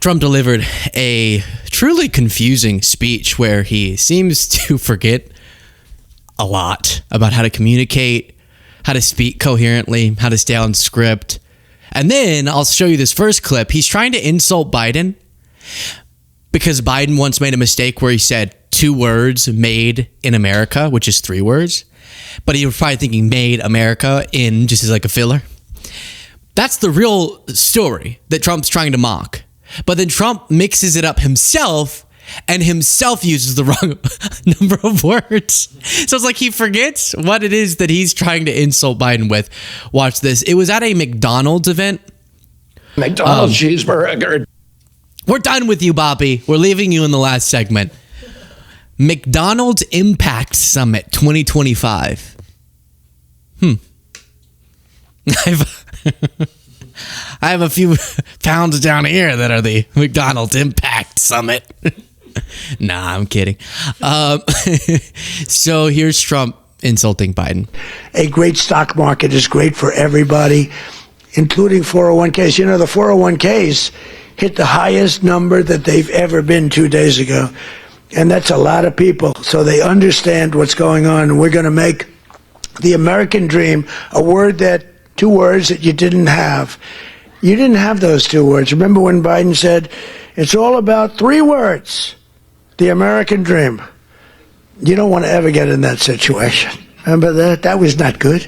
Trump delivered a truly confusing speech where he seems to forget a lot about how to communicate, how to speak coherently, how to stay on script. And then I'll show you this first clip. He's trying to insult Biden because Biden once made a mistake where he said 2 words, made in America, which is 3 words. But he was probably thinking made America in just as like a filler. That's the real story that Trump's trying to mock. But then Trump mixes it up himself and himself uses the wrong number of words. So it's like he forgets what it is that he's trying to insult Biden with. Watch this. It was at a McDonald's event. McDonald's cheeseburger. We're done with you, Bobby. We're leaving you in the last segment. McDonald's Impact Summit 2025. I have a few pounds down here that are the McDonald's Impact Summit. Nah, I'm kidding. So here's Trump insulting Biden. A great stock market is great for everybody, including 401ks. You know, the 401ks hit the highest number that they've ever been 2 days ago. And that's a lot of people. So they understand what's going on. And we're going to make the American dream a word that 2 words that you didn't have. You didn't have those 2 words. Remember when Biden said, it's all about 3 words, the American dream. You don't want to ever get in that situation. Remember that? That was not good.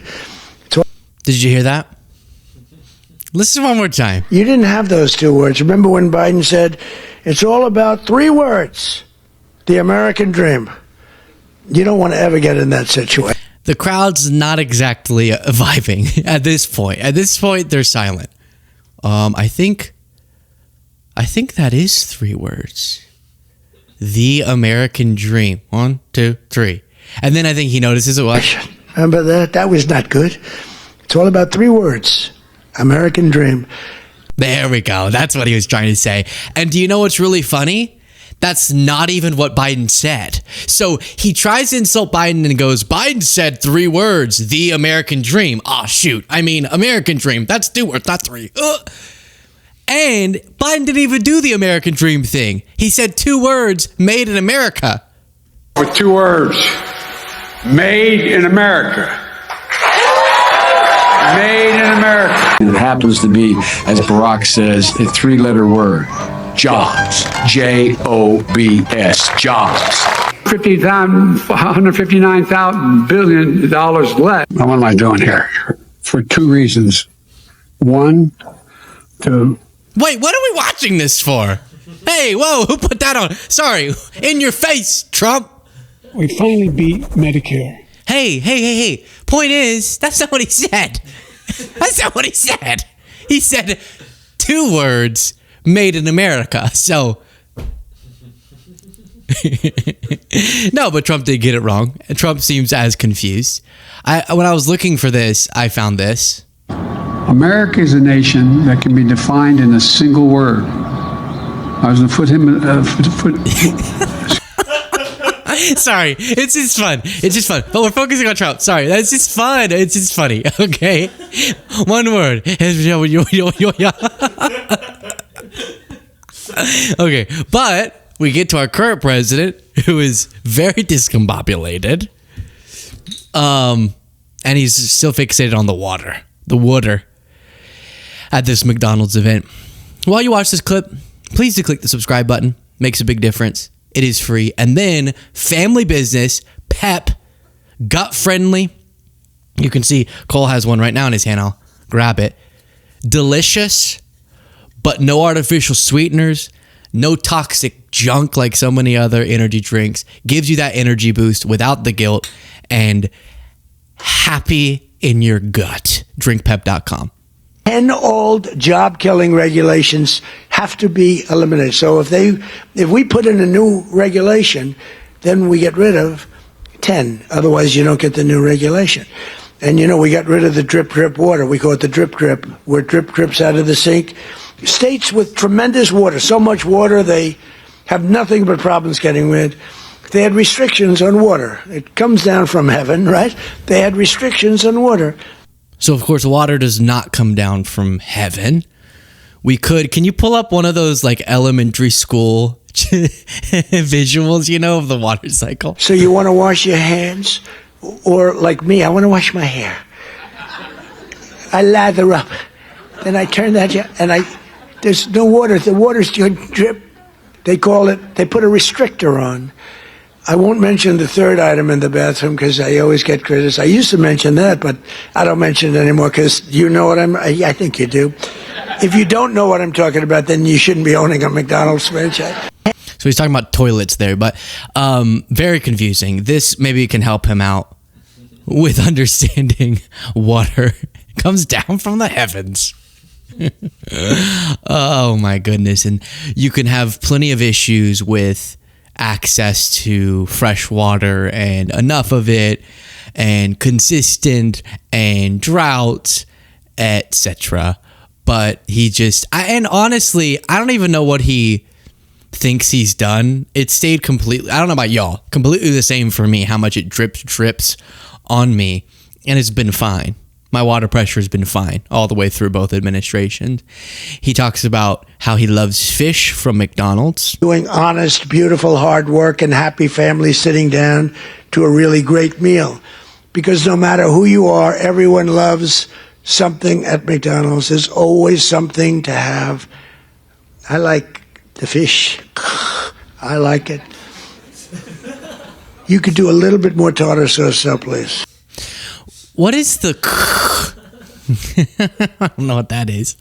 Did you hear that? Listen one more time. You didn't have those 2 words. Remember when Biden said, it's all about 3 words, the American dream. You don't want to ever get in that situation. The crowd's not exactly vibing at this point. At this point, they're silent. I think that is 3 words. The American dream. 1, 2, 3. And then I think he notices it was. Remember that? That was not good. It's all about 3 words. American dream. There we go. That's what he was trying to say. And do you know what's really funny? That's not even what Biden said. So he tries to insult Biden and goes, Biden said 3 words, the American dream. Oh, shoot. I mean, American dream. That's 2 words, not 3. And Biden didn't even do the American dream thing. He said 2 words, made in America. With 2 words, made in America. Made in America. It happens to be, as Barack says, a 3-letter word. Jobs. J-O-B-S. Jobs. $159,000 billion less. What am I doing here? For 2 reasons. 1, to... Wait, what are we watching this for? Hey, whoa, who put that on? Sorry, in your face, Trump. We finally beat Medicare. Hey. Point is, that's not what he said. That's not what he said. He said 2 words, made in America. So, no, but Trump did get it wrong. Trump seems as confused. When I was looking for this, I found this. America is a nation that can be defined in a single word. I was going to put him... Sorry, it's just fun. It's just fun. But we're focusing on Trump. Sorry, that's just fun. It's just funny. Okay, 1 word. Okay, but we get to our current president, who is very discombobulated. And he's still fixated on the water at this McDonald's event. While you watch this clip, please do click the subscribe button. Makes a big difference. It is free. And then family business, pep, gut friendly. You can see Cole has one right now in his hand. I'll grab it. Delicious, but no artificial sweeteners, no toxic junk like so many other energy drinks. Gives you that energy boost without the guilt and happy in your gut. DrinkPep.com. 10 old job-killing regulations have to be eliminated. So if we put in a new regulation, then we get rid of 10. Otherwise, you don't get the new regulation. And, you know, we got rid of the drip water. We call it the drip, where drip drips out of the sink. States with tremendous water, so much water, they have nothing but problems getting rid. They had restrictions on water. It comes down from heaven, right? They had restrictions on water. So, of course, water does not come down from heaven. Can you pull up one of those like elementary school visuals, of the water cycle? So you want to wash your hands? Or like me, I want to wash my hair. I lather up. Then I turn that, and there's no water. The water's drip. They put a restrictor on. I won't mention the third item in the bathroom because I always get criticized. I used to mention that, but I don't mention it anymore because you know what I think you do. If you don't know what I'm talking about, then you shouldn't be owning a McDonald's franchise. So he's talking about toilets there, but very confusing. This maybe can help him out with understanding water comes down from the heavens. Oh my goodness. And you can have plenty of issues with access to fresh water and enough of it and consistent and drought, etc. But and honestly, I don't even know what he thinks he's done. It stayed completely, I don't know about y'all, completely the same for me, how much it drips on me, and it's been fine. My water pressure has been fine all the way through both administrations. He talks about how he loves fish from McDonald's. Doing honest, beautiful, hard work and happy families sitting down to a really great meal. Because no matter who you are, everyone loves something at McDonald's. There's always something to have. I like the fish. I like it. You could do a little bit more tartar sauce, please. What is the... I don't know what that is.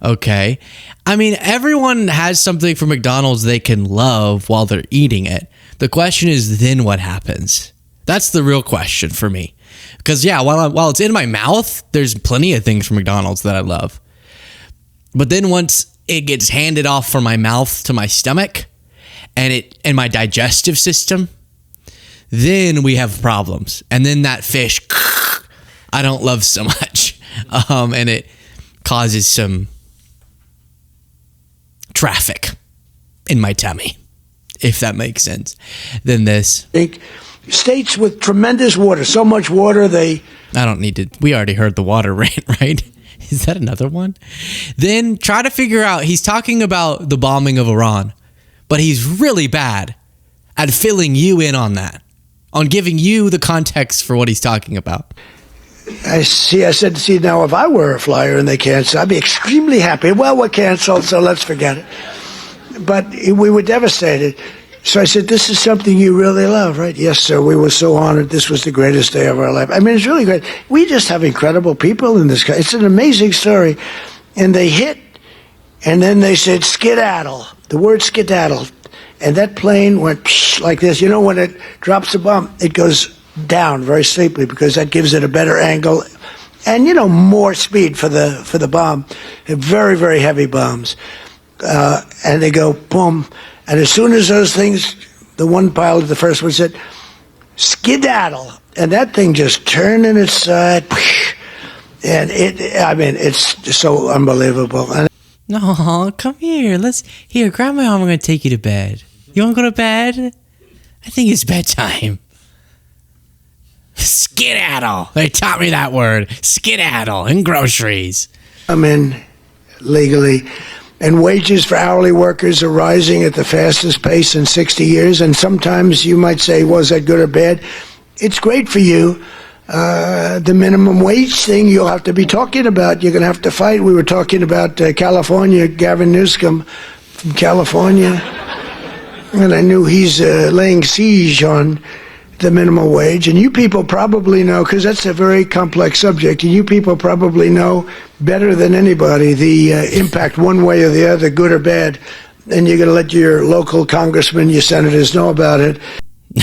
Okay. I mean, everyone has something from McDonald's they can love while they're eating it. The question is, then what happens? That's the real question for me. Because, yeah, while it's in my mouth, there's plenty of things from McDonald's that I love. But then once it gets handed off from my mouth to my stomach and my digestive system, then we have problems. And then that fish... I don't love so much, and it causes some traffic in my tummy, if that makes sense. Then this. States with tremendous water, so much water I don't need to, we already heard the water rant, right? Is that another one? Then try to figure out, he's talking about the bombing of Iran, but he's really bad at filling you in on that, on giving you the context for what he's talking about. I said, now if I were a flyer and they canceled, I'd be extremely happy. Well, we're canceled, so let's forget it. But we were devastated. So I said, this is something you really love, right? Yes, sir. We were so honored. This was the greatest day of our life. I mean, it's really great. We just have incredible people in this country. It's an amazing story. And they hit, and then they said, skedaddle. The word skedaddle. And that plane went like this. You know, when it drops a bomb, it goes down very steeply because that gives it a better angle and more speed for the bomb. Very, very heavy bombs, and they go boom, and as soon as those things, the one pilot, the first one, said skedaddle, and that thing just turned in its side, and it's just so unbelievable. And no, come here, grab my arm, I'm gonna take you to bed. You wanna go to bed? I think it's bedtime. Skedaddle. They taught me that word. Skedaddle in groceries. I'm in legally, and wages for hourly workers are rising at the fastest pace in 60 years. And sometimes you might say, was that good or bad? It's great for you. The minimum wage thing you'll have to be talking about. You're going to have to fight. We were talking about California, Gavin Newsom from California. And I knew he's laying siege on the minimum wage, and you people probably know, because that's a very complex subject, and you people probably know better than anybody the impact one way or the other, good or bad, and you're going to let your local congressmen, your senators know about it.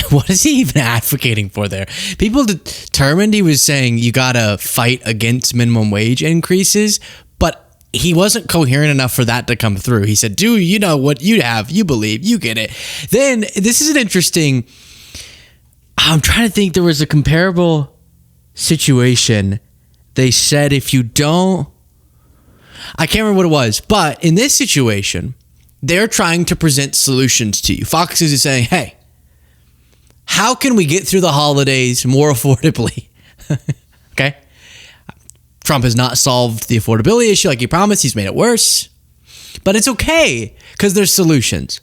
What is he even advocating for there? People determined he was saying you got to fight against minimum wage increases, but he wasn't coherent enough for that to come through. He said, do you know what you have, you believe, you get it. Then, this is an interesting... I'm trying to think, there was a comparable situation. They said if you don't... I can't remember what it was, but in this situation, they're trying to present solutions to you. Fox is saying, hey, how can we get through the holidays more affordably? Okay? Trump has not solved the affordability issue like he promised. He's made it worse. But it's okay because there's solutions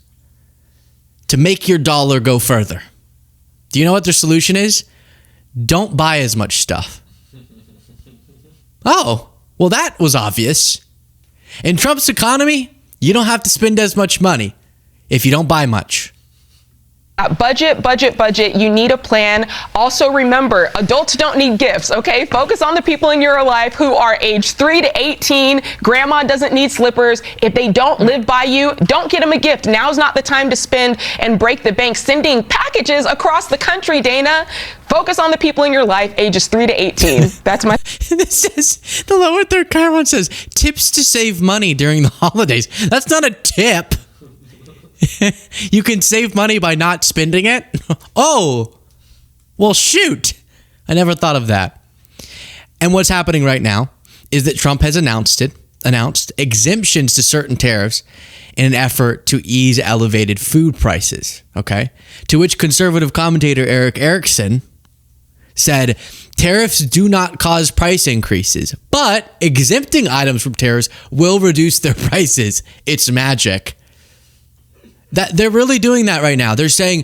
to make your dollar go further. Do you know what their solution is? Don't buy as much stuff. Oh, well, that was obvious. In Trump's economy, you don't have to spend as much money if you don't buy much. Budget. You need a plan. Also remember, adults don't need gifts, okay? Focus on the people in your life who are age 3 to 18. Grandma doesn't need slippers. If they don't live by you, don't get them a gift. Now's not the time to spend and break the bank sending packages across the country, Dana. Focus on the people in your life, ages 3 to 18. That's my... This says, the lower third Chiron says, tips to save money during the holidays. That's not a tip. You can save money by not spending it? Oh, well, shoot. I never thought of that. And what's happening right now is that Trump has announced exemptions to certain tariffs in an effort to ease elevated food prices, okay? To which conservative commentator Eric Erickson said, tariffs do not cause price increases, but exempting items from tariffs will reduce their prices. It's magic. That they're really doing that right now. They're saying,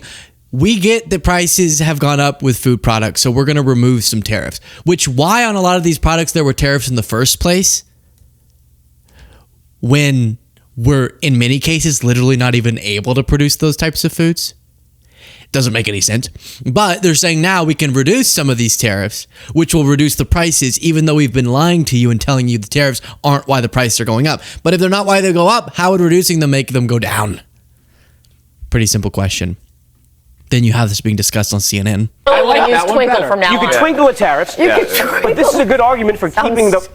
we get the prices have gone up with food products, so we're going to remove some tariffs. Which, why on a lot of these products there were tariffs in the first place? When we're, in many cases, literally not even able to produce those types of foods? Doesn't make any sense. But they're saying now we can reduce some of these tariffs, which will reduce the prices, even though we've been lying to you and telling you the tariffs aren't why the prices are going up. But if they're not why they go up, how would reducing them make them go down? Pretty simple question. Then you have this being discussed on CNN. I want to use twinkle from now on. You could twinkle at tariffs. But this is a good argument for keeping this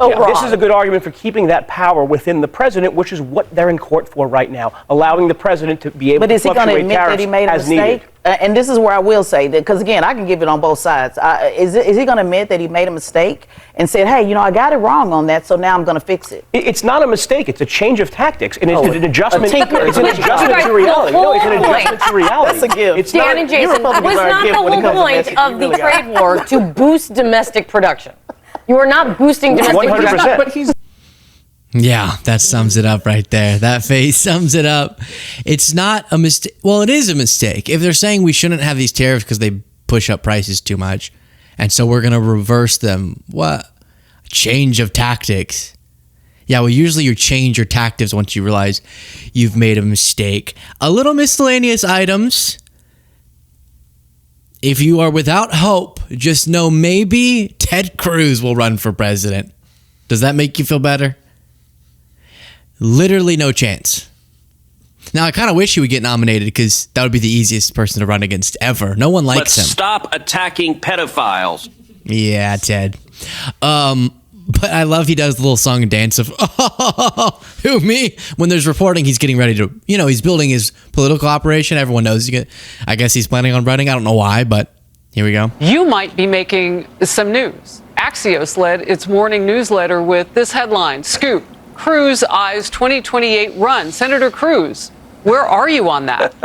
is a good argument for keeping that power within the president, which is what they're in court for right now, allowing the president to be able to fluctuate tariffs as needed. And this is where I will say that, because again, I can give it on both sides. Is he going to admit that he made a mistake and said, hey, you know, I got it wrong on that, so now I'm going to fix it? It's not a mistake. It's a change of tactics. And it's an adjustment. It's an adjustment to reality. No, it's an adjustment to reality. That's a gift. Dan and Jason, was not the whole point of the trade war to boost domestic production. You are not boosting domestic 100%. production. But he's... Yeah, that sums it up right there. That face sums it up. It's not a mistake. Well, it is a mistake. If they're saying we shouldn't have these tariffs because they push up prices too much, and so we're going to reverse them. What? Change of tactics. Yeah, well, usually you change your tactics once you realize you've made a mistake. A little miscellaneous items. If you are without hope, just know maybe Ted Cruz will run for president. Does that make you feel better? Literally no chance. Now, I kind of wish he would get nominated because that would be the easiest person to run against ever. No one likes him. Stop attacking pedophiles. Yeah, Ted. But I love he does the little song and dance of, oh, who, me? When there's reporting, he's getting ready to, he's building his political operation. Everyone knows I guess he's planning on running. I don't know why, but here we go. You might be making some news. Axios led its morning newsletter with this headline, Scoop. Cruz eyes 2028 run. Senator Cruz, where are you on that?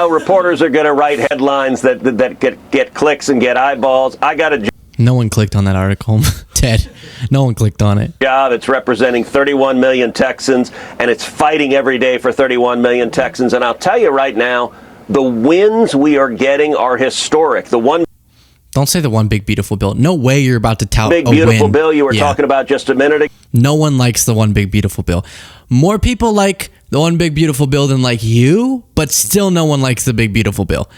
Reporters are going to write headlines that get clicks and get eyeballs. I got a No one clicked on that article, Ted. No one clicked on it. job. It's representing 31 million Texans, and it's fighting every day for 31 million Texans. And I'll tell you right now, the wins we are getting are historic. Don't say the one big beautiful bill. No way you're about to tout big a beautiful win. bill you were talking about just a minute ago. No one likes the one big beautiful bill. More people like the one big beautiful bill than like you, but still no one likes the big beautiful bill.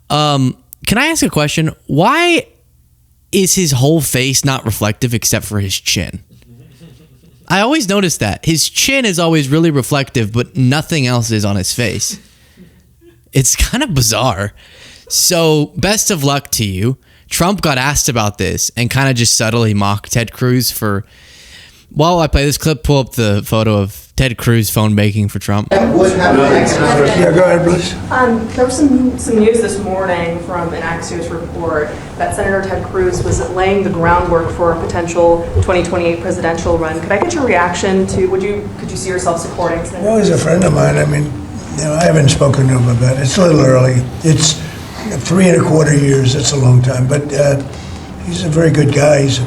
Can I ask a question? Why is his whole face not reflective except for his chin? I always notice that. His chin is always really reflective, but nothing else is on his face. It's kind of bizarre. So best of luck to you. Trump got asked about this and kind of just subtly mocked Ted Cruz for... While I play this clip, pull up the photo of Ted Cruz phone banking for Trump. Yeah, go ahead, please. There was some news this morning from an Axios report that Senator Ted Cruz was laying the groundwork for a potential 2028 presidential run. Could I get your reaction to, could you see yourself supporting Senator Well, he's a friend of mine. I mean, I haven't spoken to him about it. It's a little early. It's 3.25 years. That's a long time. But he's a very good guy. He's a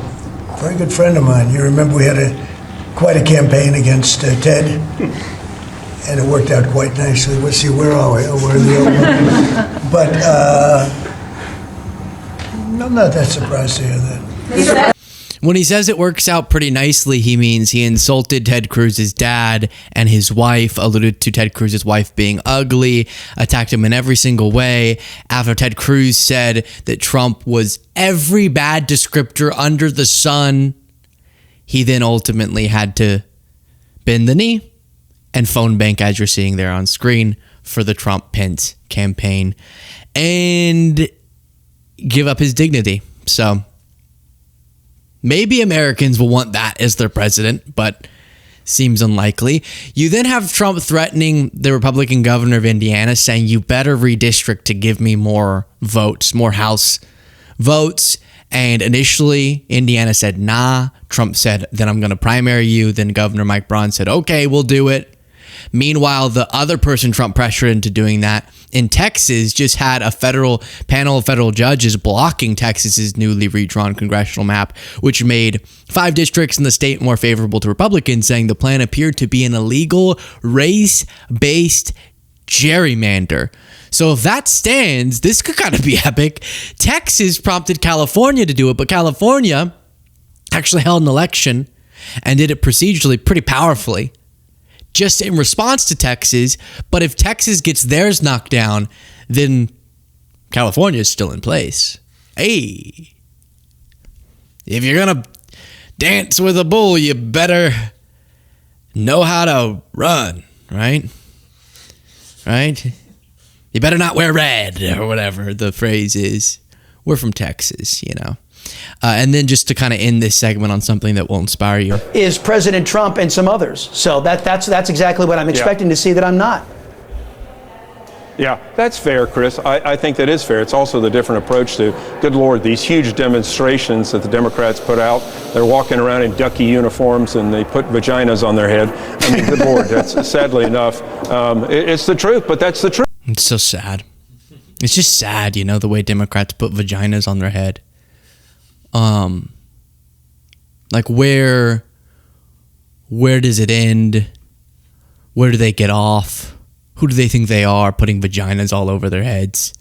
very good friend of mine. You remember we had a quite a campaign against Ted, and it worked out quite nicely. Let's see, where are we? Oh, we're in the old one. But I'm not that surprised to hear that. When he says it works out pretty nicely, he means he insulted Ted Cruz's dad and his wife, alluded to Ted Cruz's wife being ugly, attacked him in every single way. After Ted Cruz said that Trump was every bad descriptor under the sun, he then ultimately had to bend the knee and phone bank, as you're seeing there on screen, for the Trump-Pence campaign and give up his dignity. So maybe Americans will want that as their president, but seems unlikely. You then have Trump threatening the Republican governor of Indiana, saying, you better redistrict to give me more votes, more House votes. And initially, Indiana said, nah. Trump said, then I'm going to primary you. Then Governor Mike Braun said, okay, we'll do it. Meanwhile, the other person Trump pressured into doing that in Texas just had a federal panel of federal judges blocking Texas's newly redrawn congressional map, which made 5 districts in the state more favorable to Republicans, saying the plan appeared to be an illegal race-based gerrymander. So if that stands, this could kind of be epic. Texas prompted California to do it, but California actually held an election and did it procedurally pretty powerfully, just in response to Texas. But if Texas gets theirs knocked down, then California is still in place. Hey, if you're going to dance with a bull, you better know how to run, right? Right? You better not wear red, or whatever the phrase is. We're from Texas, you know. And then just to kind of end this segment on something that will inspire you. Is President Trump and some others. So that's exactly what I'm expecting to see that I'm not. Yeah, that's fair, Chris. I think that is fair. It's also the different approach to, good Lord, these huge demonstrations that the Democrats put out. They're walking around in ducky uniforms and they put vaginas on their head. I mean, good Lord, that's sadly enough. It's the truth, but that's the truth. It's so sad. It's just sad, you know, the way Democrats put vaginas on their head. Like where does it end? Where do they get off? Who do they think they are, putting vaginas all over their heads?